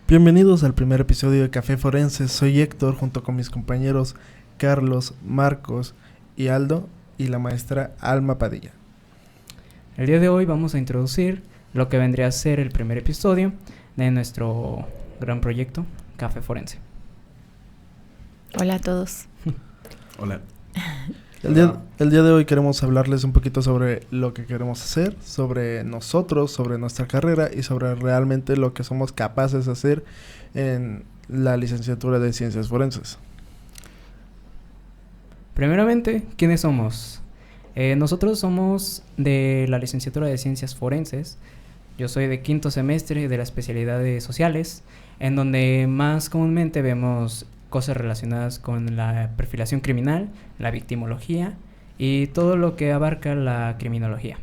Bienvenidos al primer episodio de Café Forense. Soy Héctor junto con mis compañeros Carlos, Marcos y Aldo y la maestra Alma Padilla. El día de hoy vamos a introducir lo que vendría a ser el primer episodio de nuestro gran proyecto Café Forense. Hola a todos. Hola. El día de hoy queremos hablarles un poquito sobre lo que queremos hacer, sobre nosotros, sobre nuestra carrera y sobre realmente lo que somos capaces de hacer en la licenciatura de Ciencias Forenses. Primeramente, ¿quiénes somos? Nosotros somos de la licenciatura de Ciencias Forenses. Yo soy de quinto semestre de la especialidad de Sociales, en donde más comúnmente vemos cosas relacionadas con la perfilación criminal, la victimología y todo lo que abarca la criminología.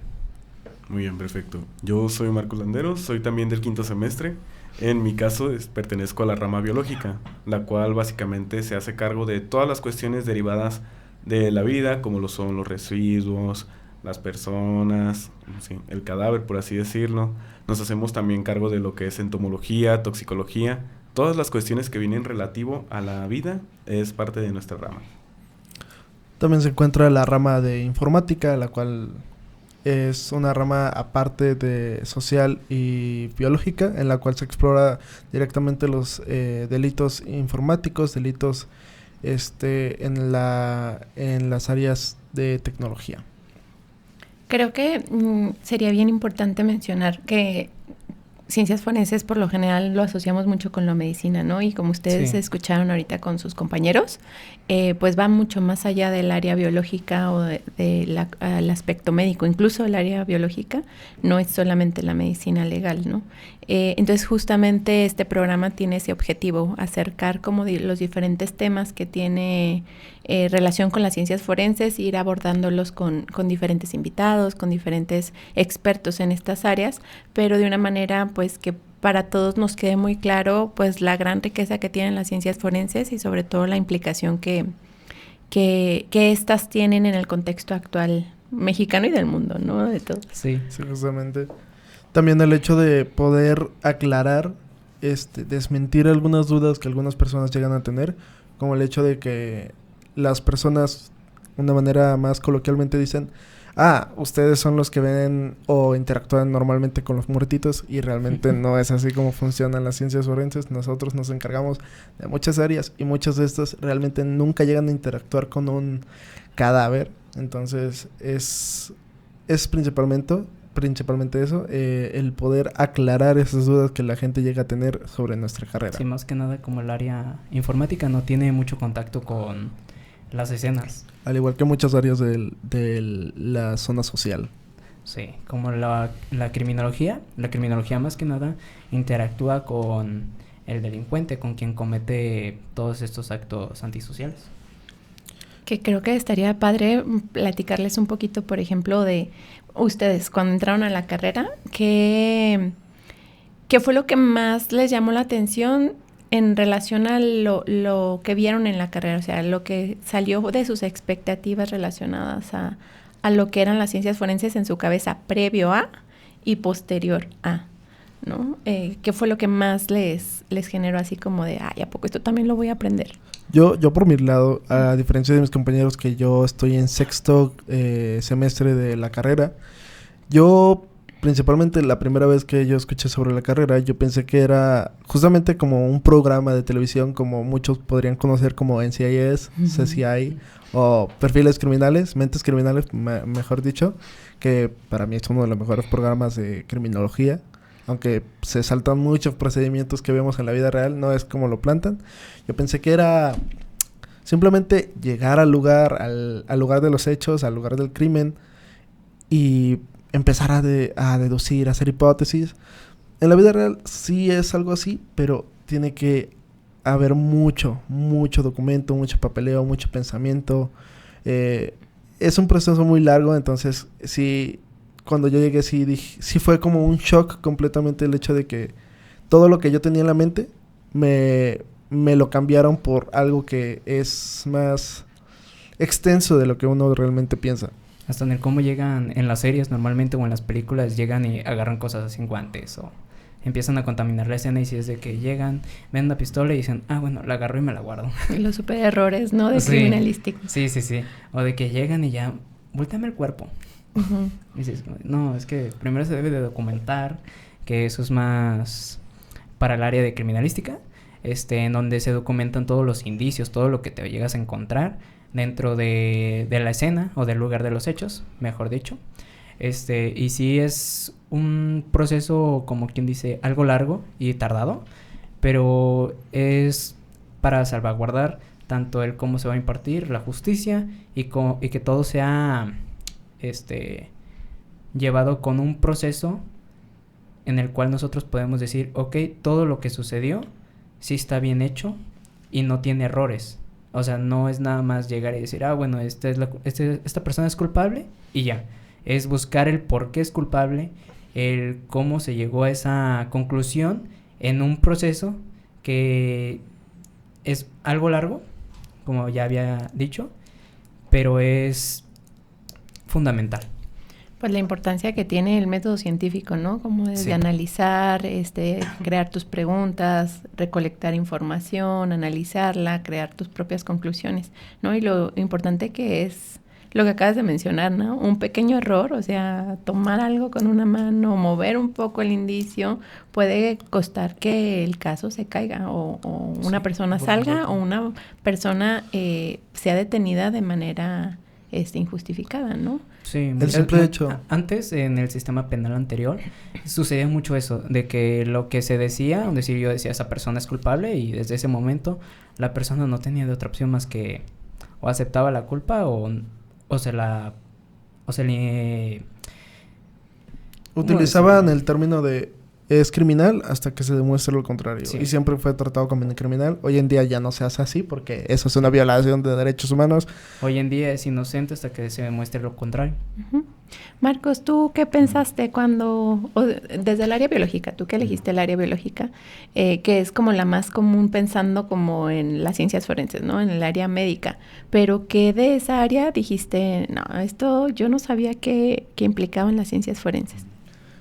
Muy bien, perfecto. Yo soy Marcos Landeros, soy también del quinto semestre. En mi caso pertenezco a la rama biológica, la cual básicamente se hace cargo de todas las cuestiones derivadas de la vida, como lo son los residuos, las personas, sí, el cadáver, por así decirlo. Nos hacemos también cargo de lo que es entomología, toxicología. Todas las cuestiones que vienen relativo a la vida es parte de nuestra rama. También se encuentra la rama de informática, la cual es una rama aparte de social y biológica, en la cual se explora directamente los delitos informáticos, delitos en las áreas de tecnología. Creo que sería bien importante mencionar que Ciencias Forenses por lo general lo asociamos mucho con la medicina, ¿no? Y como ustedes escucharon ahorita con sus compañeros, pues va mucho más allá del área biológica o del aspecto médico. Incluso el área biológica no es solamente la medicina legal, ¿no? Entonces justamente este programa tiene ese objetivo, acercar como los diferentes temas que tiene relación con las ciencias forenses, ir abordándolos con diferentes invitados, con diferentes expertos en estas áreas, pero de una manera pues que para todos nos quede muy claro pues la gran riqueza que tienen las ciencias forenses y sobre todo la implicación que estas tienen en el contexto actual mexicano y del mundo, ¿no? De todo. Sí, justamente. También el hecho de poder aclarar, desmentir algunas dudas que algunas personas llegan a tener, como el hecho de que las personas, de una manera más coloquialmente, dicen: ustedes son los que ven o interactúan normalmente con los muertitos, y realmente no es así como funcionan las ciencias forenses. Nosotros nos encargamos de muchas áreas y muchas de estas realmente nunca llegan a interactuar con un cadáver. Entonces es principalmente eso, el poder aclarar esas dudas que la gente llega a tener sobre nuestra carrera. Sí, más que nada como el área informática no tiene mucho contacto con las escenas. Al igual que muchas áreas de la zona social. Sí, como la criminología. La criminología más que nada interactúa con el delincuente, con quien comete todos estos actos antisociales. Que creo que estaría padre platicarles un poquito, por ejemplo, de ustedes cuando entraron a la carrera, ¿qué fue lo que más les llamó la atención en relación a lo que vieron en la carrera? O sea, lo que salió de sus expectativas relacionadas a lo que eran las ciencias forenses en su cabeza previo a y posterior a, ¿no? ¿Qué fue lo que más les generó así como de, ¿a poco esto también lo voy a aprender? Yo por mi lado, a diferencia de mis compañeros que yo estoy en sexto semestre de la carrera, yo principalmente la primera vez que yo escuché sobre la carrera, yo pensé que era justamente como un programa de televisión, como muchos podrían conocer como NCIS, CSI o Perfiles Criminales, Mentes Criminales, mejor dicho, que para mí es uno de los mejores programas de criminología. Aunque se saltan muchos procedimientos que vemos en la vida real, no es como lo plantan. Yo pensé que era simplemente llegar al lugar de los hechos, al lugar del crimen, y empezar a deducir, a hacer hipótesis. En la vida real sí es algo así, pero tiene que haber mucho documento, mucho papeleo, mucho pensamiento. Es un proceso muy largo, entonces sí. Cuando yo llegué sí fue como un shock completamente el hecho de que todo lo que yo tenía en la mente me lo cambiaron por algo que es más extenso de lo que uno realmente piensa. Hasta en el cómo llegan en las series normalmente o en las películas, llegan y agarran cosas así en guantes o empiezan a contaminar la escena y si es de que llegan, ven una pistola y dicen, bueno, la agarro y me la guardo. Y los super errores, ¿no? De criminalístico. Sí. O de que llegan y ya, volteame el cuerpo. Uh-huh. Y dices, no, es que primero se debe de documentar, que eso es más para el área de criminalística, en donde se documentan todos los indicios, todo lo que te llegas a encontrar dentro de la escena o del lugar de los hechos, mejor dicho. Y sí es un proceso, como quien dice, algo largo y tardado, pero es para salvaguardar tanto el cómo se va a impartir la justicia y que todo sea llevado con un proceso en el cual nosotros podemos decir, ok, todo lo que sucedió sí está bien hecho y no tiene errores. O sea, no es nada más llegar y decir, bueno, esta persona es culpable y ya. Es buscar el por qué es culpable, el cómo se llegó a esa conclusión en un proceso que es algo largo, como ya había dicho, pero es fundamental. Pues la importancia que tiene el método científico, ¿no? Como de analizar, crear tus preguntas, recolectar información, analizarla, crear tus propias conclusiones, ¿no? Y lo importante que es lo que acabas de mencionar, ¿no? Un pequeño error, o sea, tomar algo con una mano, mover un poco el indicio, puede costar que el caso se caiga o una persona salga o una persona sea detenida de manera injustificada, ¿no? Sí, el simple hecho. Antes, en el sistema penal anterior, sucedía mucho eso, de que lo que se decía, yo decía, esa persona es culpable, y desde ese momento la persona no tenía de otra opción más que o aceptaba la culpa o se le utilizaban el término de es criminal hasta que se demuestre lo contrario. Sí. Y siempre fue tratado como criminal. Hoy en día ya no se hace así porque eso es una violación de derechos humanos. Hoy en día es inocente hasta que se demuestre lo contrario. Uh-huh. Marcos, ¿tú qué pensaste desde el área biológica, tú que elegiste el área biológica, que es como la más común pensando como en las ciencias forenses, ¿no? En el área médica, pero ¿qué de esa área dijiste, no, esto yo no sabía que implicaba en las ciencias forenses?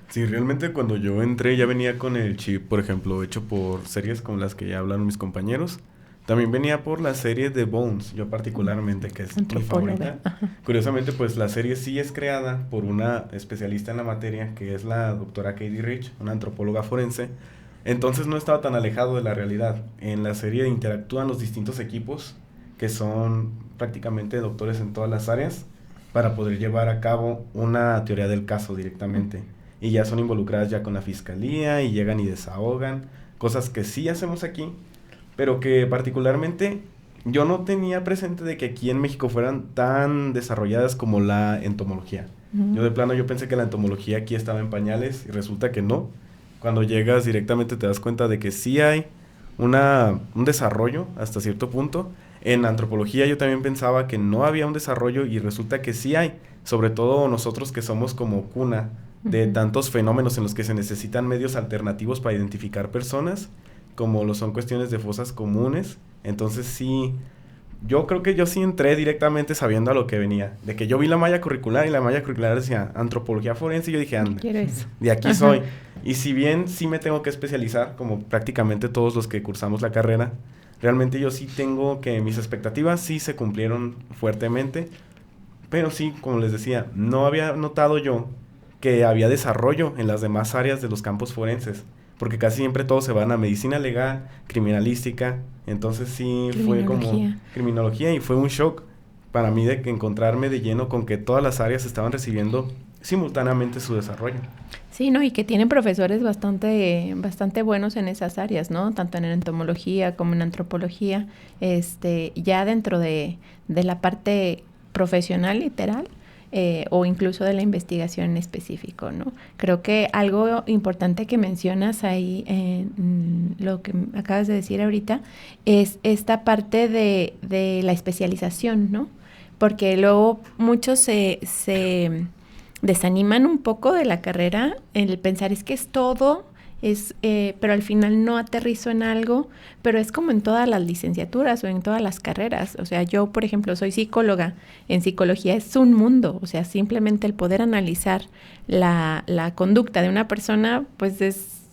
Sí, realmente cuando yo entré ya venía con el chip, por ejemplo, hecho por series como las que ya hablaron mis compañeros. También venía por la serie de Bones, yo particularmente, que es mi favorita. Ajá. Curiosamente, pues la serie sí es creada por una especialista en la materia, que es la doctora Katie Rich, una antropóloga forense. Entonces no estaba tan alejado de la realidad. En la serie interactúan los distintos equipos, que son prácticamente doctores en todas las áreas, para poder llevar a cabo una teoría del caso directamente. Y ya son involucradas ya con la fiscalía y llegan y desahogan, cosas que sí hacemos aquí, pero que particularmente yo no tenía presente de que aquí en México fueran tan desarrolladas como la entomología. Uh-huh. Yo de plano yo pensé que la entomología aquí estaba en pañales y resulta que no. Cuando llegas directamente te das cuenta de que sí hay un desarrollo hasta cierto punto. En antropología yo también pensaba que no había un desarrollo y resulta que sí hay, sobre todo nosotros que somos como cuna de tantos fenómenos en los que se necesitan medios alternativos para identificar personas, como lo son cuestiones de fosas comunes. Entonces sí, yo creo que yo sí entré directamente sabiendo a lo que venía, de que yo vi la malla curricular y la malla curricular decía antropología forense y yo dije, anda, de aquí soy. Y si bien sí me tengo que especializar, como prácticamente todos los que cursamos la carrera, realmente yo sí tengo que mis expectativas sí se cumplieron fuertemente, pero sí, como les decía, no había notado yo que había desarrollo en las demás áreas de los campos forenses, porque casi siempre todos se van a medicina legal, criminalística, entonces sí fue como criminología y fue un shock para mí de que encontrarme de lleno con que todas las áreas estaban recibiendo simultáneamente su desarrollo. Sí, ¿no? Y que tienen profesores bastante buenos en esas áreas, ¿no? Tanto en entomología como en antropología, ya dentro de la parte profesional literal, o incluso de la investigación en específico, ¿no? Creo que algo importante que mencionas ahí en lo que acabas de decir ahorita es esta parte de la especialización, ¿no? Porque luego muchos se desaniman un poco de la carrera en el pensar es que es todo, pero al final no aterrizo en algo, pero es como en todas las licenciaturas o en todas las carreras. O sea, yo, por ejemplo, soy psicóloga. En psicología es un mundo. O sea, simplemente el poder analizar la conducta de una persona, pues es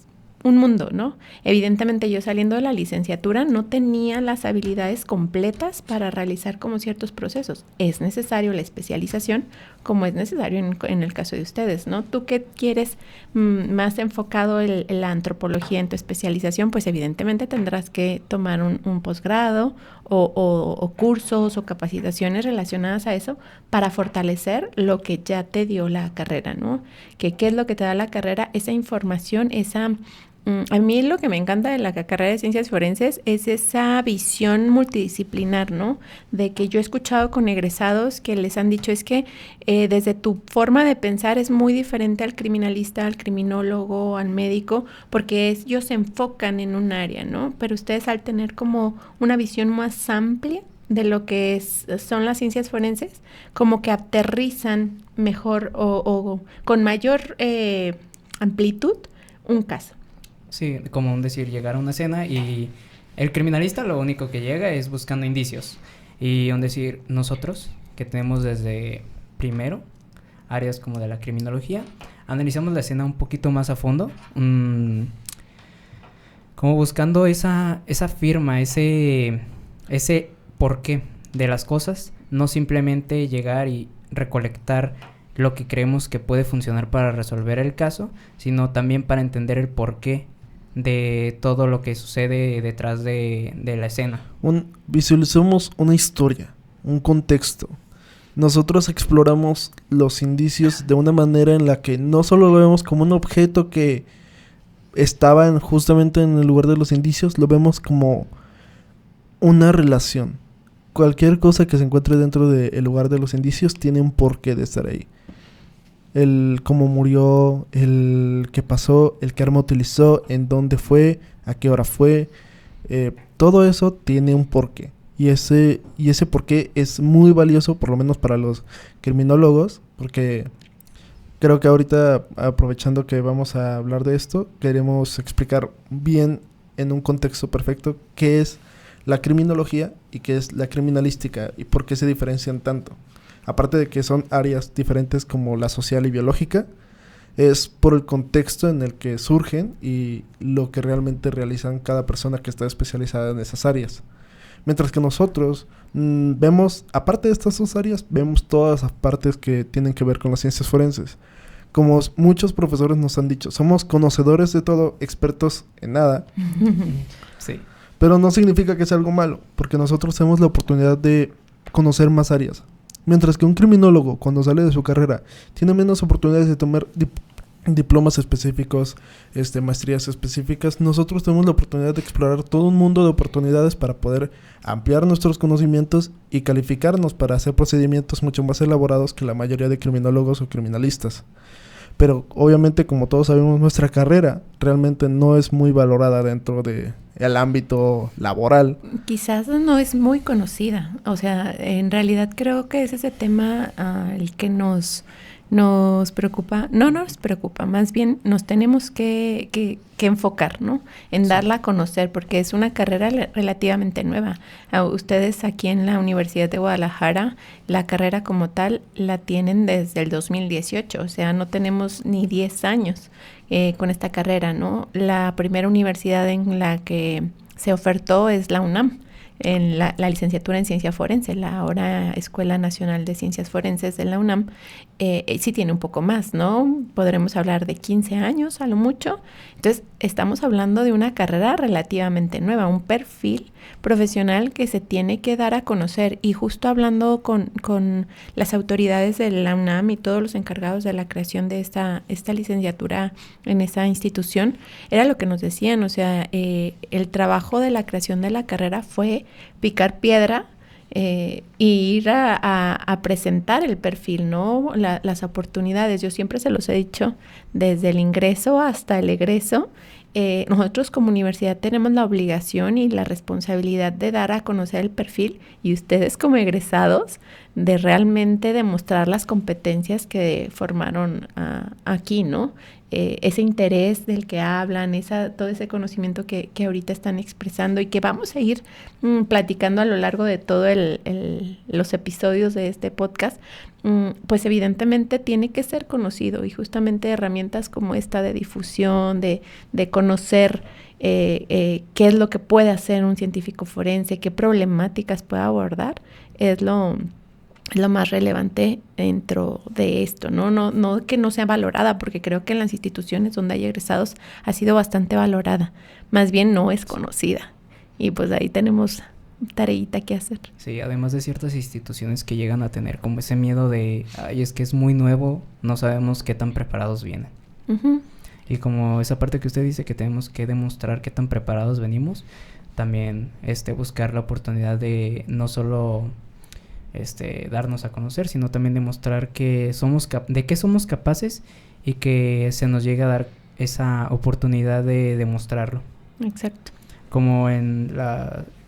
un mundo, ¿no? Evidentemente yo saliendo de la licenciatura no tenía las habilidades completas para realizar como ciertos procesos. Es necesario la especialización, como es necesario en el caso de ustedes, ¿no? Tú que quieres más enfocado en la antropología en tu especialización, pues evidentemente tendrás que tomar un posgrado o cursos o capacitaciones relacionadas a eso para fortalecer lo que ya te dio la carrera, ¿no? ¿Qué es lo que te da la carrera? Esa información, a mí lo que me encanta de la carrera de ciencias forenses es esa visión multidisciplinar, ¿no? De que yo he escuchado con egresados que les han dicho es que desde tu forma de pensar es muy diferente al criminalista, al criminólogo, al médico, porque ellos se enfocan en un área, ¿no? Pero ustedes al tener como una visión más amplia de lo que son las ciencias forenses, como que aterrizan mejor o con mayor amplitud un caso. Sí, como decir, llegar a una escena y el criminalista lo único que llega es buscando indicios. Y decir, nosotros, que tenemos desde primero áreas como de la criminología, analizamos la escena un poquito más a fondo, como buscando esa firma, ese porqué de las cosas, no simplemente llegar y recolectar lo que creemos que puede funcionar para resolver el caso, sino también para entender el porqué de todo lo que sucede detrás de la escena. Visualizamos una historia, un contexto. Nosotros exploramos los indicios de una manera en la que no solo lo vemos como un objeto que estaba justamente en el lugar de los indicios, lo vemos como una relación. Cualquier cosa que se encuentre dentro del lugar de los indicios tiene un porqué de estar ahí. El cómo murió, el qué pasó, el qué arma utilizó, en dónde fue, a qué hora fue. Todo eso tiene un porqué. Y ese porqué es muy valioso, por lo menos para los criminólogos, porque creo que ahorita, aprovechando que vamos a hablar de esto, queremos explicar bien en un contexto perfecto qué es la criminología y qué es la criminalística y por qué se diferencian tanto. Aparte de que son áreas diferentes como la social y biológica, es por el contexto en el que surgen y lo que realmente realizan cada persona que está especializada en esas áreas. Mientras que nosotros vemos, aparte de estas dos áreas, vemos todas las partes que tienen que ver con las ciencias forenses. Como muchos profesores nos han dicho, somos conocedores de todo, expertos en nada. Sí. Pero no significa que sea algo malo, porque nosotros tenemos la oportunidad de conocer más áreas. Mientras que un criminólogo, cuando sale de su carrera, tiene menos oportunidades de tomar diplomas específicos, maestrías específicas, nosotros tenemos la oportunidad de explorar todo un mundo de oportunidades para poder ampliar nuestros conocimientos y calificarnos para hacer procedimientos mucho más elaborados que la mayoría de criminólogos o criminalistas. Pero obviamente, como todos sabemos, nuestra carrera realmente no es muy valorada dentro del ámbito laboral. Quizás no es muy conocida. O sea, en realidad creo que es ese tema el que nos preocupa. No nos preocupa, más bien nos tenemos que enfocar, ¿no? En darla a conocer, porque es una carrera relativamente nueva. Ustedes aquí en la Universidad de Guadalajara, la carrera como tal la tienen desde el 2018, o sea, no tenemos ni 10 años con esta carrera, ¿no? La primera universidad en la que se ofertó es la UNAM, en la licenciatura en Ciencia Forense, la ahora Escuela Nacional de Ciencias Forenses de la UNAM, sí tiene un poco más, ¿no? Podremos hablar de 15 años a lo mucho. Entonces, estamos hablando de una carrera relativamente nueva, un perfil profesional que se tiene que dar a conocer. Y justo hablando con las autoridades de la UNAM y todos los encargados de la creación de esta licenciatura en esa institución, era lo que nos decían, o sea, el trabajo de la creación de la carrera fue picar piedra y ir a presentar el perfil, ¿no? Las oportunidades. Yo siempre se los he dicho, desde el ingreso hasta el egreso, nosotros como universidad tenemos la obligación y la responsabilidad de dar a conocer el perfil, y ustedes como egresados de realmente demostrar las competencias que formaron aquí, ¿no? Ese interés del que hablan, todo ese conocimiento que ahorita están expresando y que vamos a ir platicando a lo largo de todos los episodios de este podcast, pues evidentemente tiene que ser conocido, y justamente herramientas como esta de difusión, de conocer qué es lo que puede hacer un científico forense, qué problemáticas puede abordar, es lo más relevante dentro de esto, ¿no? No que no sea valorada, porque creo que en las instituciones donde hay egresados ha sido bastante valorada, más bien no es conocida, y pues ahí tenemos tareita que hacer. Sí, además de ciertas instituciones que llegan a tener como ese miedo de, ay, es que es muy nuevo, no sabemos qué tan preparados vienen. Uh-huh. Y como esa parte que usted dice que tenemos que demostrar qué tan preparados venimos, también buscar la oportunidad de no solo darnos a conocer, sino también demostrar que somos de qué somos capaces, y que se nos llegue a dar esa oportunidad de demostrarlo. Exacto. Como en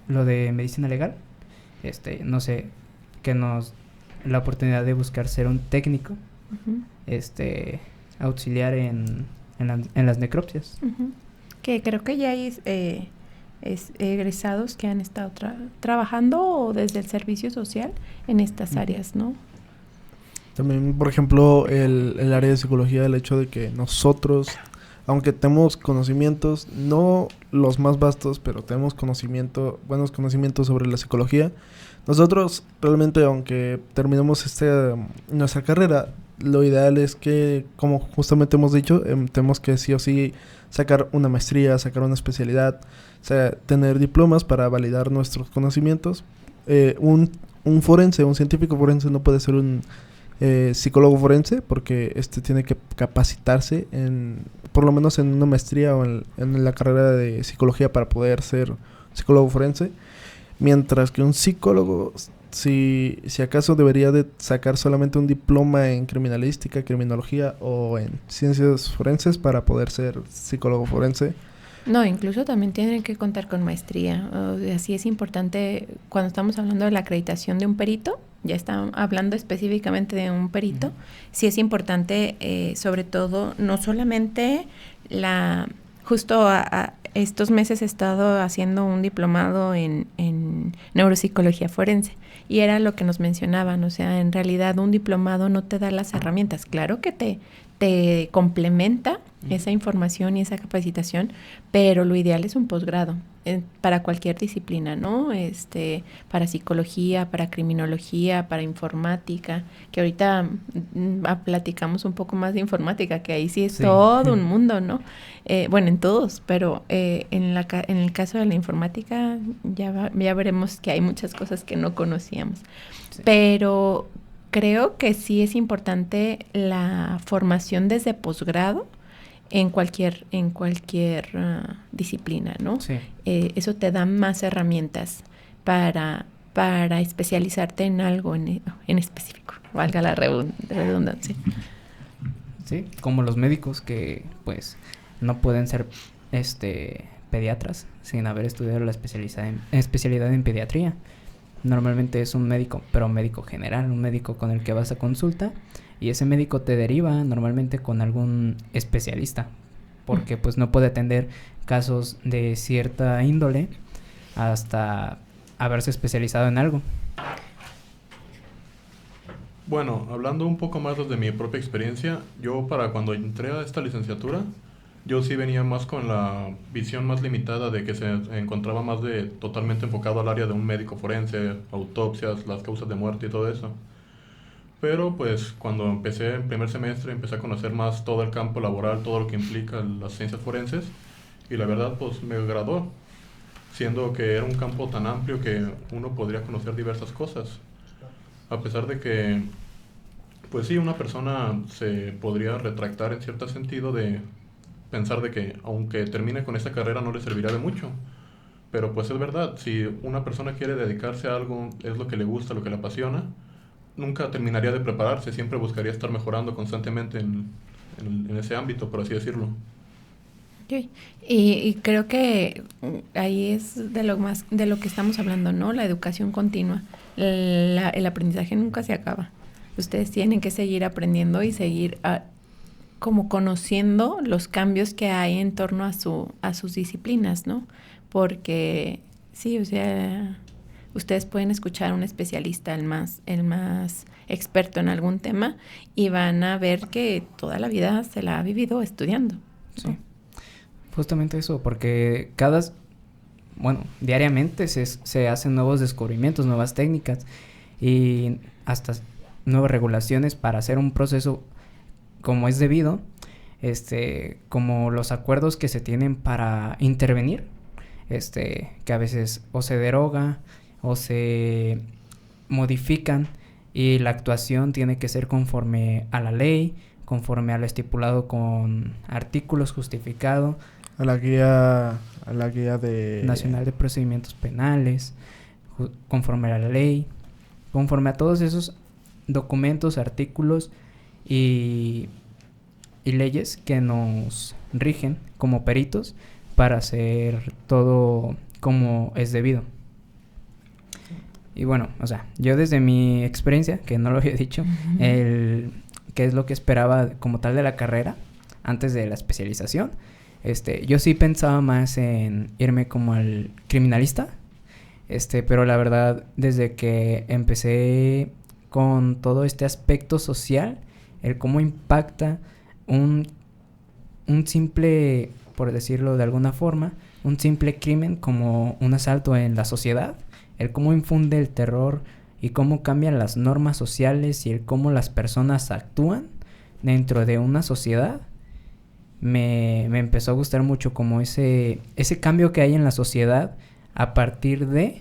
lo de medicina legal, no sé, que nos la oportunidad de buscar ser un técnico, uh-huh, auxiliar en las necropsias. Uh-huh. Que creo que ya hay egresados que han estado trabajando desde el servicio social en estas áreas, ¿no? También, por ejemplo, el área de psicología, el hecho de que nosotros, aunque tenemos conocimientos, no los más vastos, pero tenemos buenos conocimientos sobre la psicología, nosotros realmente, aunque terminemos nuestra carrera, lo ideal es que, como justamente hemos dicho, tenemos que sí o sí sacar una maestría, sacar una especialidad, o sea, tener diplomas para validar nuestros conocimientos. Un forense, un científico forense no puede ser un psicólogo forense, porque tiene que capacitarse por lo menos en una maestría o en la carrera de psicología para poder ser psicólogo forense, mientras que un psicólogo, si acaso, debería de sacar solamente un diploma en criminalística, criminología o en ciencias forenses para poder ser psicólogo forense. No, incluso también tienen que contar con maestría. Así es importante cuando estamos hablando de la acreditación de un perito, ya está hablando específicamente de un perito, sí es importante, sobre todo, no solamente justo estos meses he estado haciendo un diplomado en neuropsicología forense, y era lo que nos mencionaban, o sea, en realidad un diplomado no te da las herramientas, claro que te complementa esa información y esa capacitación, pero lo ideal es un posgrado para cualquier disciplina, ¿no? Para psicología, para criminología, para informática, que ahorita platicamos un poco más de informática, que ahí sí es todo un mundo, ¿no? Bueno, en todos, pero en el caso de la informática ya veremos que hay muchas cosas que no conocíamos. Sí. Pero creo que sí es importante la formación desde posgrado en cualquier disciplina, ¿no? Sí. Eso te da más herramientas para especializarte en algo en específico, valga la redundancia. Sí, como los médicos que pues no pueden ser pediatras sin haber estudiado la especialidad en pediatría. Normalmente es un médico, pero un médico general, un médico con el que vas a consulta, y ese médico te deriva normalmente con algún especialista, porque pues no puede atender casos de cierta índole hasta haberse especializado en algo. Bueno, hablando un poco más desde mi propia experiencia, yo para cuando entré a esta licenciatura, yo sí venía más con la visión más limitada de que se encontraba más totalmente enfocado al área de un médico forense, autopsias, las causas de muerte y todo eso. Pero pues cuando empecé en primer semestre empecé a conocer más todo el campo laboral, todo lo que implica las ciencias forenses, y la verdad pues me agradó, siendo que era un campo tan amplio que uno podría conocer diversas cosas. A pesar de que, pues sí, una persona se podría retractar en cierto sentido de pensar de que aunque termine con esta carrera no le servirá de mucho. Pero pues es verdad, si una persona quiere dedicarse a algo, es lo que le gusta, lo que le apasiona, nunca terminaría de prepararse, siempre buscaría estar mejorando constantemente en ese ámbito, por así decirlo. Sí. Y creo que ahí es de lo que estamos hablando, ¿no? La educación continua. El aprendizaje nunca se acaba. Ustedes tienen que seguir aprendiendo y seguir como conociendo los cambios que hay en torno a sus disciplinas, ¿no? Porque sí, o sea, ustedes pueden escuchar a un especialista, el más experto en algún tema, y van a ver que toda la vida se la ha vivido estudiando, ¿no? Sí. Justamente eso, porque diariamente se hacen nuevos descubrimientos, nuevas técnicas y hasta nuevas regulaciones para hacer un proceso como es debido, como los acuerdos que se tienen para intervenir, que a veces o se deroga o se modifican y la actuación tiene que ser conforme a la ley, conforme a lo estipulado con artículos justificados. A la guía de... Nacional de Procedimientos Penales, conforme a la ley, conforme a todos esos documentos, artículos y leyes que nos rigen como peritos para hacer todo como es debido. Y bueno, o sea, yo desde mi experiencia, que no lo había dicho, qué es lo que esperaba como tal de la carrera antes de la especialización. Yo sí pensaba más en irme como al criminalista, pero la verdad, desde que empecé con todo este aspecto social, el cómo impacta un simple, por decirlo de alguna forma, un simple crimen como un asalto en la sociedad, el cómo infunde el terror y cómo cambian las normas sociales y el cómo las personas actúan dentro de una sociedad, me empezó a gustar mucho como ese cambio que hay en la sociedad a partir de,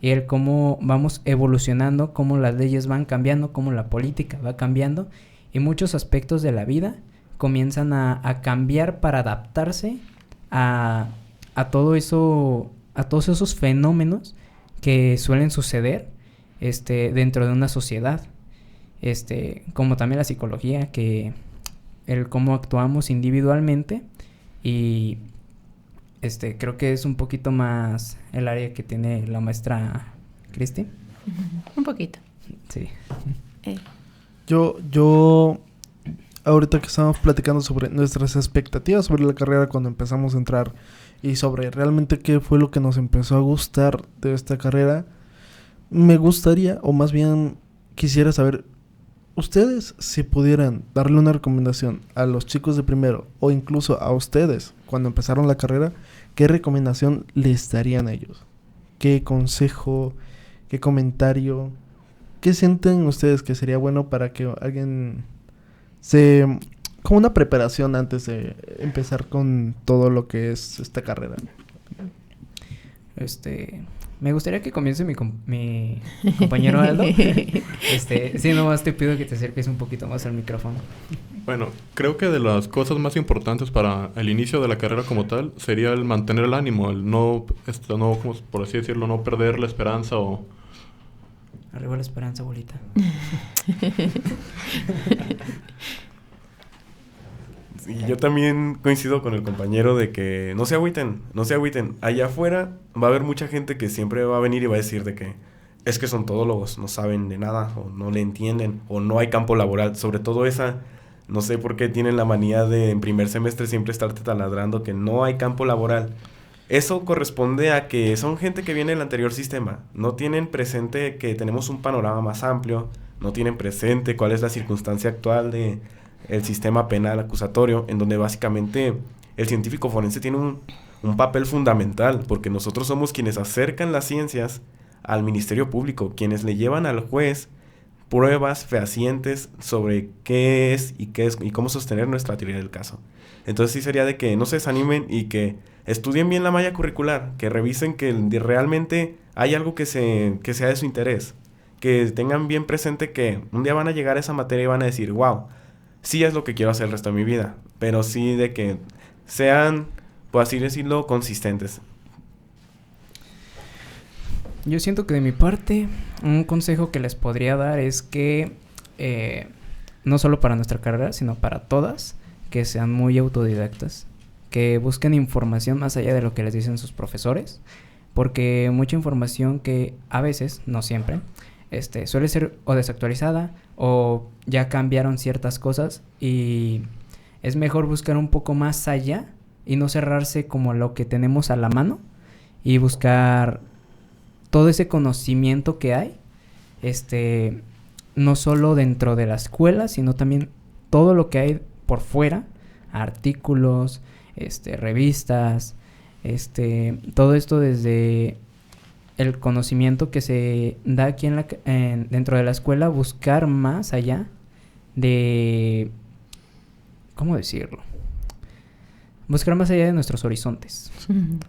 y el cómo vamos evolucionando, cómo las leyes van cambiando, cómo la política va cambiando y muchos aspectos de la vida comienzan a cambiar para adaptarse a todo eso, a todos esos fenómenos que suelen suceder dentro de una sociedad, como también la psicología, que el cómo actuamos individualmente y creo que es un poquito más el área que tiene la maestra Cristi. Un poquito. Sí. Yo ahorita que estamos platicando sobre nuestras expectativas sobre la carrera cuando empezamos a entrar y sobre realmente qué fue lo que nos empezó a gustar de esta carrera, me gustaría, o más bien quisiera saber, ustedes, si pudieran darle una recomendación a los chicos de primero o incluso a ustedes cuando empezaron la carrera, ¿qué recomendación les darían a ellos? ¿Qué consejo, qué comentario, qué sienten ustedes que sería bueno para que alguien como una preparación antes de empezar con todo lo que es esta carrera? Me gustaría que comience mi compañero Aldo. Sí, nomás te pido que te acerques un poquito más al micrófono. Bueno, creo que de las cosas más importantes para el inicio de la carrera como tal sería el mantener el ánimo, el no, como por así decirlo, no perder la esperanza o... Arriba la esperanza, bolita. Y yo también coincido con el compañero de que no se agüiten. Allá afuera va a haber mucha gente que siempre va a venir y va a decir de que es que son todólogos, no saben de nada, o no le entienden, o no hay campo laboral. Sobre todo no sé por qué tienen la manía de en primer semestre siempre estarte taladrando que no hay campo laboral. Eso corresponde a que son gente que viene del anterior sistema. No tienen presente que tenemos un panorama más amplio, no tienen presente cuál es la circunstancia actual de el sistema penal acusatorio, en donde básicamente el científico forense tiene un papel fundamental, porque nosotros somos quienes acercan las ciencias al Ministerio Público, quienes le llevan al juez pruebas fehacientes sobre qué es y cómo sostener nuestra teoría del caso. Entonces sí sería de que no se desanimen y que estudien bien la malla curricular, que revisen que realmente hay algo que sea de su interés, que tengan bien presente que un día van a llegar a esa materia y van a decir, wow, sí es lo que quiero hacer el resto de mi vida, pero sí de que sean, por así decirlo, consistentes. Yo siento que de mi parte, un consejo que les podría dar es que no solo para nuestra carrera, sino para todas, que sean muy autodidactas, que busquen información más allá de lo que les dicen sus profesores, porque mucha información que a veces, no siempre, suele ser o desactualizada o ya cambiaron ciertas cosas, y es mejor buscar un poco más allá y no cerrarse como lo que tenemos a la mano, y buscar todo ese conocimiento que hay, no solo dentro de la escuela, sino también todo lo que hay por fuera, artículos, revistas, todo esto desde el conocimiento que se da aquí dentro de la escuela, buscar más allá de, ¿cómo decirlo? Buscar más allá de nuestros horizontes,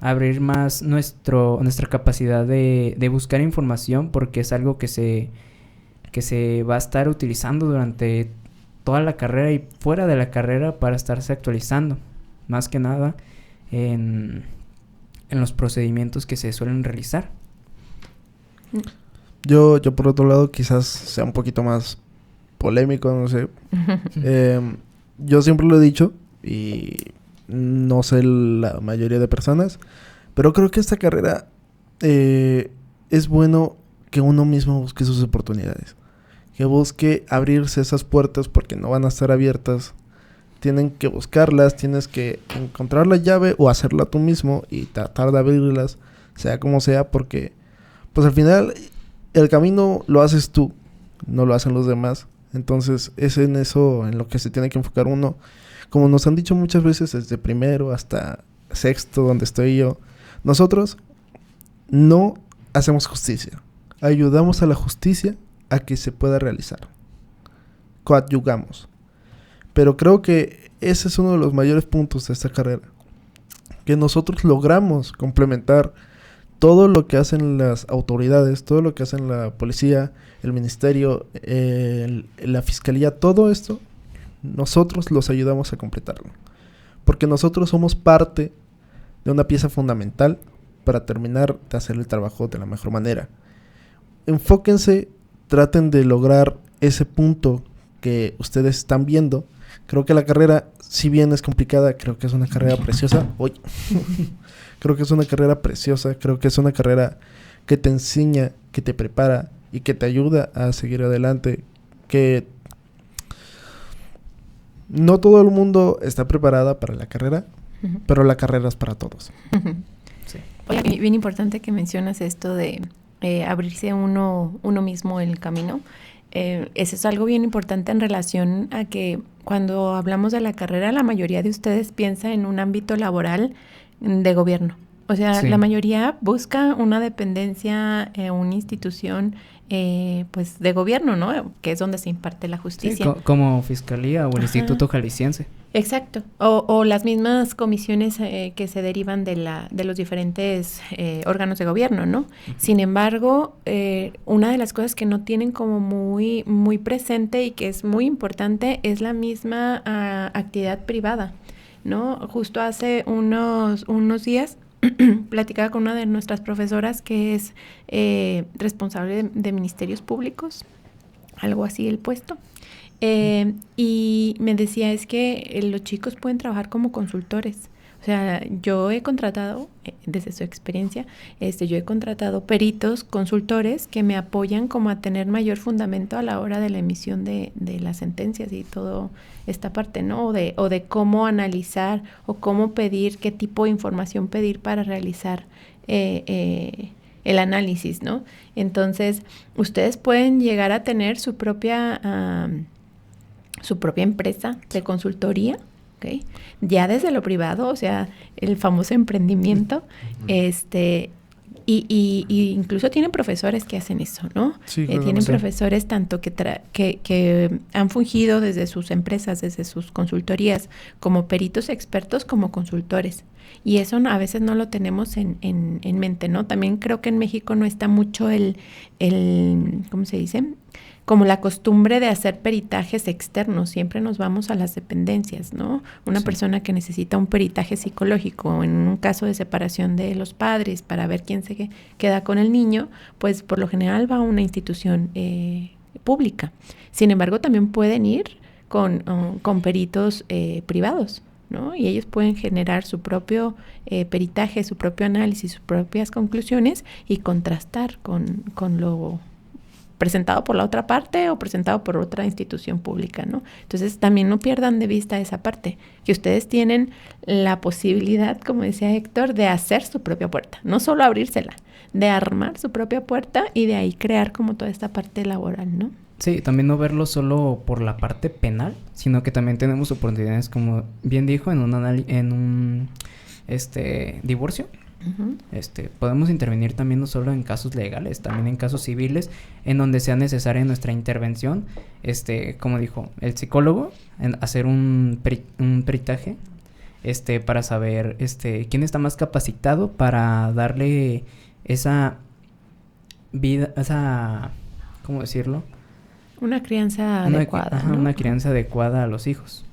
abrir más nuestra capacidad de buscar información, porque es algo que se va a estar utilizando durante toda la carrera y fuera de la carrera para estarse actualizando, más que nada en los procedimientos que se suelen realizar. Yo por otro lado quizás sea un poquito más polémico, no sé. Yo siempre lo he dicho y no sé la mayoría de personas, pero creo que esta carrera es bueno que uno mismo busque sus oportunidades, que busque abrirse esas puertas, porque no van a estar abiertas. Tienen que buscarlas, tienes que encontrar la llave o hacerla tú mismo y tratar de abrirlas, sea como sea, porque pues al final el camino lo haces tú, no lo hacen los demás. Entonces es en eso en lo que se tiene que enfocar uno. Como nos han dicho muchas veces, desde primero hasta sexto, donde estoy yo, nosotros no hacemos justicia, ayudamos a la justicia a que se pueda realizar, coadyugamos. Pero creo que ese es uno de los mayores puntos de esta carrera, que nosotros logramos complementar todo lo que hacen las autoridades, todo lo que hacen la policía, el ministerio, la fiscalía, todo esto, nosotros los ayudamos a completarlo. Porque nosotros somos parte de una pieza fundamental para terminar de hacer el trabajo de la mejor manera. Enfóquense, traten de lograr ese punto que ustedes están viendo. Creo que la carrera, si bien es complicada, creo que es una carrera preciosa. Creo que es una carrera preciosa, creo que es una carrera que te enseña, que te prepara y que te ayuda a seguir adelante. Que no todo el mundo está preparada para la carrera, pero la carrera es para todos. Sí. Oye, bien importante que mencionas esto de abrirse uno mismo el camino. Eso es algo bien importante en relación a que cuando hablamos de la carrera, la mayoría de ustedes piensa en un ámbito laboral de gobierno. O sea, sí, la mayoría busca una dependencia, una institución pues de gobierno, ¿no? Que es donde se imparte la justicia. Sí, como Fiscalía o el Instituto Jalisciense. Exacto. O las mismas comisiones que se derivan de los diferentes órganos de gobierno, ¿no? Sin embargo, una de las cosas que no tienen como muy, muy presente y que es muy importante es la misma actividad privada, ¿no? Justo hace unos días platicaba con una de nuestras profesoras que es responsable de ministerios públicos, algo así el puesto. Y me decía, es que los chicos pueden trabajar como consultores. O sea, yo he contratado, desde su experiencia, yo he contratado peritos, consultores que me apoyan como a tener mayor fundamento a la hora de la emisión de las sentencias y todo esta parte, ¿no? O de cómo analizar o cómo pedir, qué tipo de información pedir para realizar el análisis, ¿no? Entonces, ustedes pueden llegar a tener su propia empresa de consultoría, ¿okay? Ya desde lo privado, o sea, el famoso emprendimiento, y incluso tienen profesores que hacen eso, ¿no? Sí, tienen profesores tanto que han fungido desde sus empresas, desde sus consultorías, como peritos expertos, como consultores. Y eso a veces no lo tenemos en mente, ¿no? También creo que en México no está mucho el ¿cómo se dice? Como la costumbre de hacer peritajes externos. Siempre nos vamos a las dependencias, ¿no? Una persona que necesita un peritaje psicológico en un caso de separación de los padres para ver quién se queda con el niño, pues por lo general va a una institución pública. Sin embargo, también pueden ir con peritos privados, ¿no? Y ellos pueden generar su propio peritaje, su propio análisis, sus propias conclusiones y contrastar con lo presentado por la otra parte o presentado por otra institución pública, ¿no? Entonces también no pierdan de vista esa parte, que ustedes tienen la posibilidad, como decía Héctor, de hacer su propia puerta, no solo abrírsela, de armar su propia puerta y de ahí crear como toda esta parte laboral, ¿no? Sí, también no verlo solo por la parte penal, sino que también tenemos oportunidades, como bien dijo, en un divorcio. Uh-huh. Podemos intervenir también no solo en casos legales, también en casos civiles, en donde sea necesaria nuestra intervención, como dijo el psicólogo, hacer un peritaje, para saber, quién está más capacitado para darle esa vida, ¿cómo decirlo? Una crianza adecuada, ¿no? Una crianza adecuada a los hijos.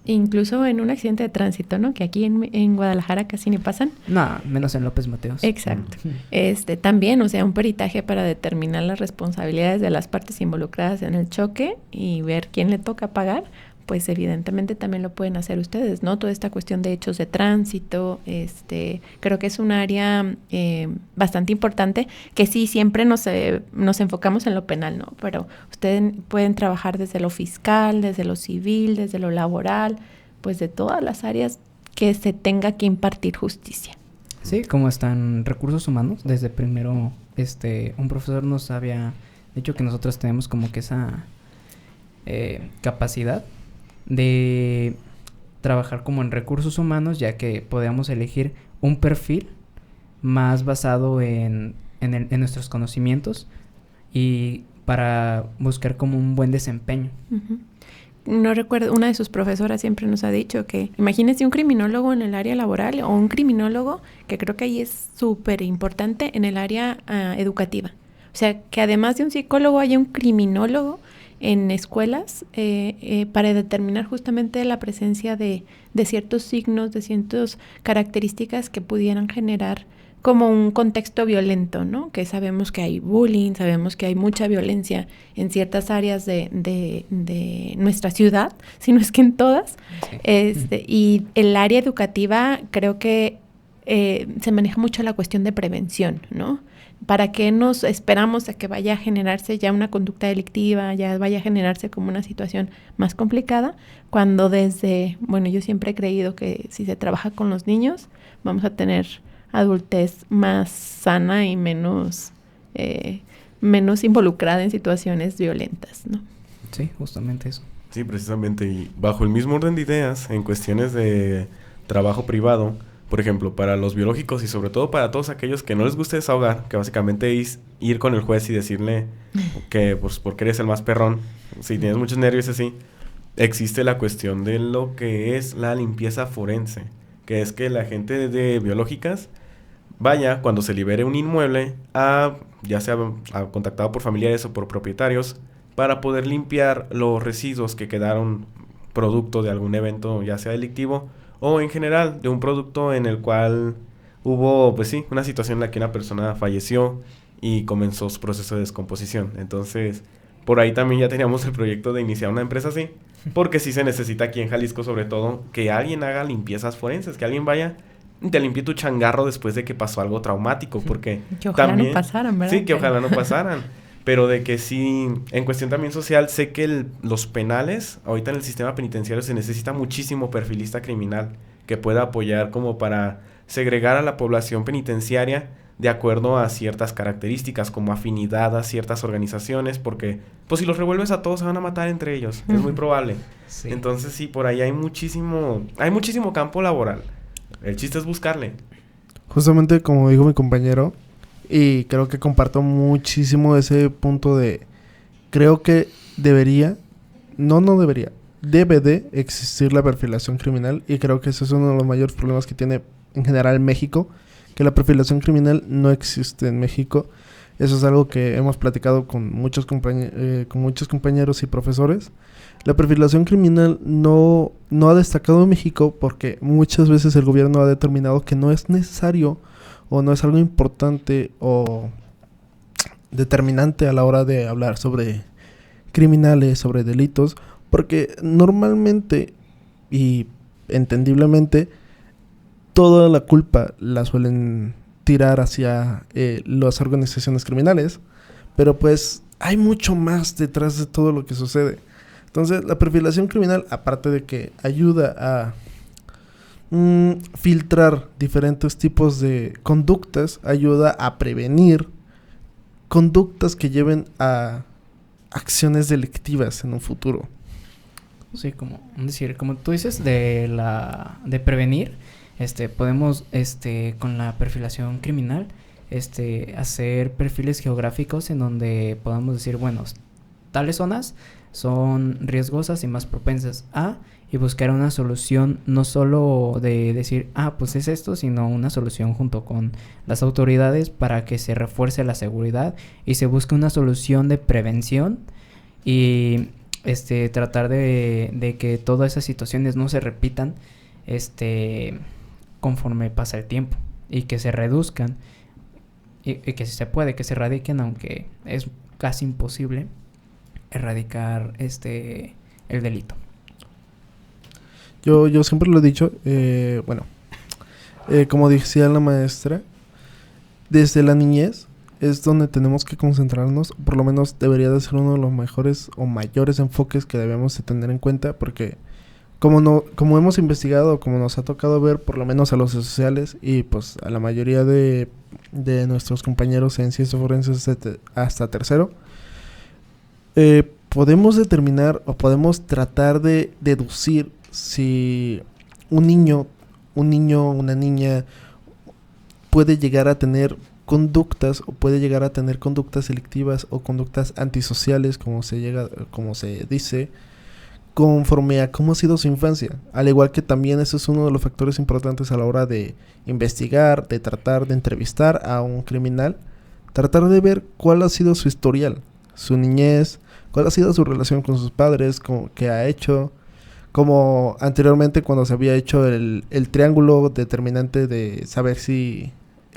Incluso en un accidente de tránsito, ¿no? Que aquí en Guadalajara casi ni pasan. No, menos en López Mateos. Exacto. También, o sea, un peritaje para determinar las responsabilidades de las partes involucradas en el choque y ver quién le toca pagar, pues evidentemente también lo pueden hacer ustedes, ¿no? Toda esta cuestión de hechos de tránsito, creo que es un área bastante importante, que sí, siempre nos enfocamos en lo penal, ¿no? Pero ustedes pueden trabajar desde lo fiscal, desde lo civil, desde lo laboral, pues de todas las áreas que se tenga que impartir justicia. Sí, como están recursos humanos, desde primero, un profesor nos había dicho que nosotros tenemos como que esa capacidad de trabajar como en recursos humanos, ya que podíamos elegir un perfil más basado en nuestros conocimientos y para buscar como un buen desempeño. Uh-huh. No recuerdo, una de sus profesoras siempre nos ha dicho que imagínense un criminólogo en el área laboral o un criminólogo, que creo que ahí es súper importante, en el área educativa. O sea, que además de un psicólogo haya un criminólogo en escuelas para determinar justamente la presencia de ciertos signos, de ciertas características que pudieran generar como un contexto violento, ¿no? Que sabemos que hay bullying, sabemos que hay mucha violencia en ciertas áreas de nuestra ciudad, si no es que en todas. Sí. Y el área educativa creo que se maneja mucho la cuestión de prevención, ¿no? ¿Para qué nos esperamos a que vaya a generarse ya una conducta delictiva, ya vaya a generarse como una situación más complicada? Cuando yo siempre he creído que si se trabaja con los niños, vamos a tener adultez más sana y menos involucrada en situaciones violentas, ¿no? Sí, justamente eso. Sí, precisamente. Y bajo el mismo orden de ideas, en cuestiones de trabajo privado, por ejemplo, para los biológicos y sobre todo para todos aquellos que no les gusta desahogar, que básicamente es ir con el juez y decirle que pues porque eres el más perrón, si tienes muchos nervios así, existe la cuestión de lo que es la limpieza forense, que es que la gente de biológicas vaya cuando se libere un inmueble ya sea contactado por familiares o por propietarios para poder limpiar los residuos que quedaron producto de algún evento, ya sea delictivo o en general de un producto en el cual hubo, pues sí, una situación en la que una persona falleció y comenzó su proceso de descomposición. Entonces, por ahí también ya teníamos el proyecto de iniciar una empresa así, porque sí se necesita aquí en Jalisco sobre todo que alguien haga limpiezas forenses, que alguien vaya y te limpie tu changarro después de que pasó algo traumático, porque que ojalá también, no pasaran, ¿verdad? Sí, que ojalá no pasaran. Pero de que sí, en cuestión también social, sé que los penales, ahorita en el sistema penitenciario se necesita muchísimo perfilista criminal que pueda apoyar como para segregar a la población penitenciaria de acuerdo a ciertas características, como afinidad a ciertas organizaciones, porque pues si los revuelves a todos se van a matar entre ellos, es muy probable. Sí. Entonces sí, por ahí hay muchísimo campo laboral. El chiste es buscarle. Justamente como dijo mi compañero, y creo que comparto muchísimo ese punto creo que debe de existir la perfilación criminal, y creo que ese es uno de los mayores problemas que tiene en general México, que la perfilación criminal no existe en México. Eso es algo que hemos platicado con muchos compañeros y profesores. La perfilación criminal no ha destacado en México porque muchas veces el gobierno ha determinado que no es necesario o no es algo importante o determinante a la hora de hablar sobre criminales, sobre delitos, porque normalmente y entendiblemente toda la culpa la suelen tirar hacia las organizaciones criminales, pero pues hay mucho más detrás de todo lo que sucede. Entonces, la perfilación criminal, aparte de que ayuda a filtrar diferentes tipos de conductas, ayuda a prevenir conductas que lleven a acciones delictivas en un futuro. Sí, como tú dices, de prevenir, podemos, con la perfilación criminal, hacer perfiles geográficos en donde podamos decir, bueno, tales zonas son riesgosas y más propensas a, y buscar una solución, no solo de decir, pues es esto, sino una solución junto con las autoridades para que se refuerce la seguridad y se busque una solución de prevención y tratar de que todas esas situaciones no se repitan conforme pasa el tiempo y que se reduzcan y que si se puede, que se erradiquen, aunque es casi imposible erradicar el delito. Yo siempre lo he dicho, como decía la maestra, desde la niñez es donde tenemos que concentrarnos, por lo menos debería de ser uno de los mejores o mayores enfoques que debemos de tener en cuenta, porque como hemos investigado, como nos ha tocado ver, por lo menos a los sociales y pues a la mayoría de nuestros compañeros en ciencias forenses hasta tercero, podemos determinar o podemos tratar de deducir si un niño, una niña puede llegar a tener conductas o puede llegar a tener conductas delictivas o conductas antisociales, como se dice, conforme a cómo ha sido su infancia. Al igual que también eso es uno de los factores importantes a la hora de investigar, de tratar de entrevistar a un criminal, tratar de ver cuál ha sido su historial, su niñez, cuál ha sido su relación con sus padres, qué ha hecho, como anteriormente cuando se había hecho el triángulo determinante de saber si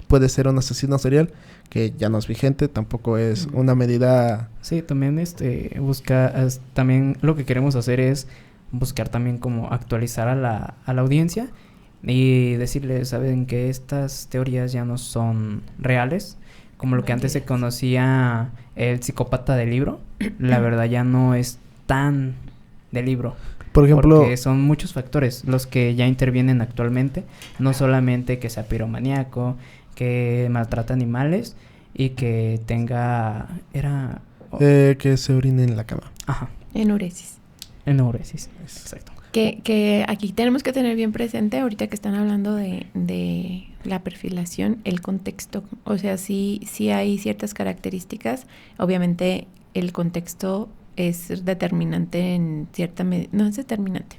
puede ser un asesino serial, que ya no es vigente, tampoco es una medida. Sí, también también lo que queremos hacer es buscar también como actualizar a la audiencia y decirles, saben que estas teorías ya no son reales, como lo que antes se conocía el psicópata del libro, la verdad ya no es tan de libro. Por ejemplo, porque son muchos factores los que ya intervienen actualmente, no solamente que sea piromaníaco, que maltrata animales y que que se orine en la cama. Ajá. Enuresis, exacto. Que aquí tenemos que tener bien presente, ahorita que están hablando de la perfilación, el contexto. O sea, sí hay ciertas características. Obviamente el contexto es determinante en cierta medida. No es determinante.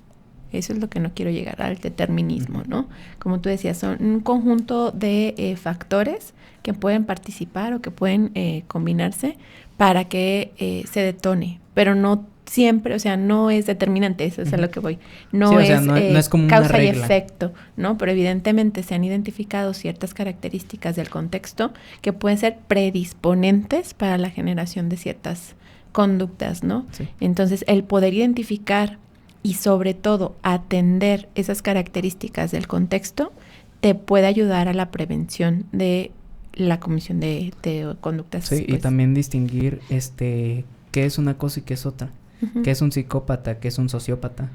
Eso es lo que no quiero llegar, al determinismo, ¿no? Como tú decías, son un conjunto de factores que pueden participar o que pueden combinarse para que se detone, pero no siempre, o sea, no es determinante, eso es a lo que voy. No, sí, es, no es como causa una regla y efecto, ¿no? Pero evidentemente se han identificado ciertas características del contexto que pueden ser predisponentes para la generación de ciertas conductas, ¿no? Sí. Entonces, el poder identificar y sobre todo atender esas características del contexto te puede ayudar a la prevención de la comisión de conductas. Sí, pues, y también distinguir qué es una cosa y qué es otra. Uh-huh. Qué es un psicópata, qué es un sociópata,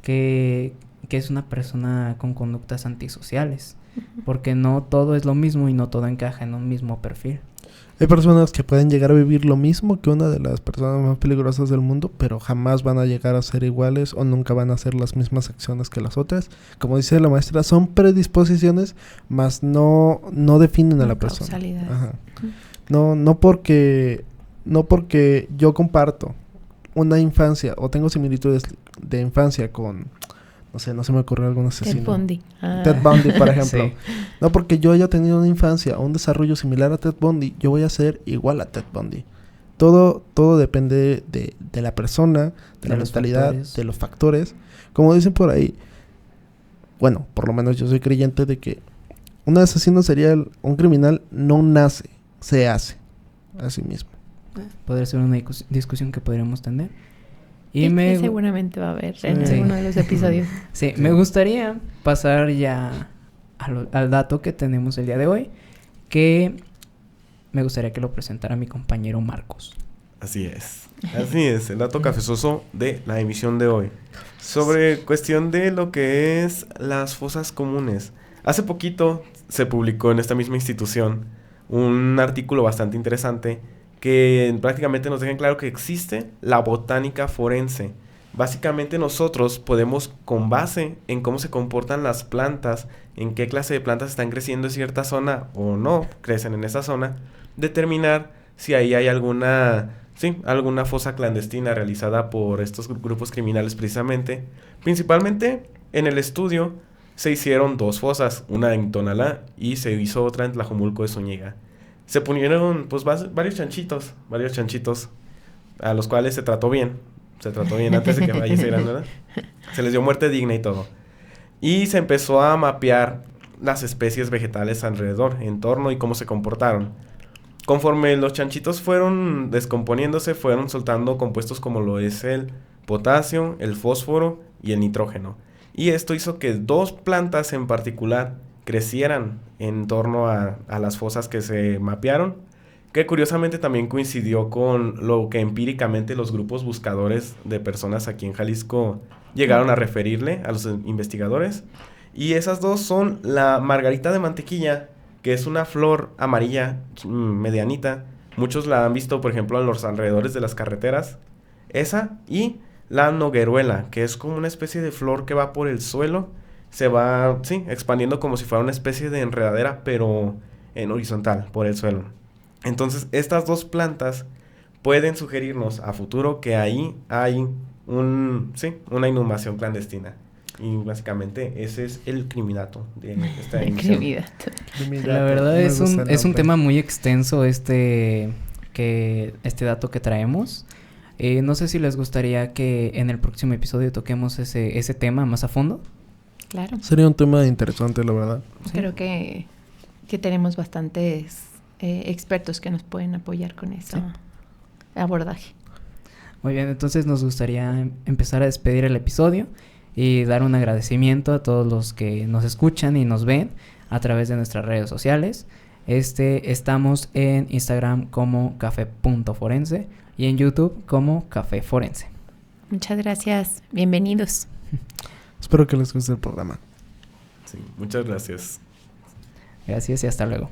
qué es una persona con conductas antisociales. Uh-huh. Porque no todo es lo mismo y no todo encaja en un mismo perfil. Hay personas que pueden llegar a vivir lo mismo que una de las personas más peligrosas del mundo, pero jamás van a llegar a ser iguales o nunca van a hacer las mismas acciones que las otras. Como dice la maestra, son predisposiciones, mas no definen a la persona. Ajá. No porque yo comparto una infancia o tengo similitudes de infancia con, no se me ocurrió algún asesino. Ted Bundy. Ted Bundy, por ejemplo. Sí. No porque yo haya tenido una infancia o un desarrollo similar a Ted Bundy, yo voy a ser igual a Ted Bundy. Todo depende de la persona, de la mentalidad, de los factores. Como dicen por ahí, bueno, por lo menos yo soy creyente de que un asesino serial, un criminal, no nace, se hace a sí mismo. Podría ser una discusión que podríamos tener. Y que seguramente va a haber en alguno de los episodios. Sí, me gustaría pasar ya al dato que tenemos el día de hoy, que me gustaría que lo presentara mi compañero Marcos. Así es, el dato cafezoso de la emisión de hoy. Sobre cuestión de lo que es las fosas comunes. Hace poquito se publicó en esta misma institución un artículo bastante interesante que prácticamente nos deja en claro que existe la botánica forense. Básicamente nosotros podemos, con base en cómo se comportan las plantas, en qué clase de plantas están creciendo en cierta zona o no crecen en esa zona, determinar si ahí hay alguna fosa clandestina realizada por estos grupos criminales precisamente. Principalmente en el estudio se hicieron 2 fosas, una en Tonalá y se hizo otra en Tlajomulco de Zúñiga. Se pusieron pues varios chanchitos a los cuales se trató bien antes de que fallecieran, ¿verdad? Se les dio muerte digna y todo. Y se empezó a mapear las especies vegetales alrededor, en torno y cómo se comportaron. Conforme los chanchitos fueron descomponiéndose, fueron soltando compuestos como lo es el potasio, el fósforo y el nitrógeno. Y esto hizo que 2 plantas en particular crecieran en torno a las fosas que se mapearon, que curiosamente también coincidió con lo que empíricamente los grupos buscadores de personas aquí en Jalisco llegaron a referirle a los investigadores. Y esas 2 son la margarita de mantequilla, que es una flor amarilla medianita. Muchos la han visto, por ejemplo, en los alrededores de las carreteras. Esa y la nogueruela, que es como una especie de flor que va por el suelo. Se va, expandiendo como si fuera una especie de enredadera, pero en horizontal, por el suelo. Entonces, estas 2 plantas pueden sugerirnos a futuro que ahí hay una inhumación clandestina. Y básicamente ese es el criminato de esta emisión. La verdad es un tema muy extenso este dato que traemos. No sé si les gustaría que en el próximo episodio toquemos ese tema más a fondo. Claro. Sería un tema interesante, la verdad. Sí. Creo que tenemos bastantes expertos que nos pueden apoyar con ese abordaje. Muy bien, entonces nos gustaría empezar a despedir el episodio y dar un agradecimiento a todos los que nos escuchan y nos ven a través de nuestras redes sociales. Estamos en Instagram como café.forense y en YouTube como Café Forense. Muchas gracias, bienvenidos. Espero que les guste el programa. Sí, muchas gracias. Gracias y hasta luego.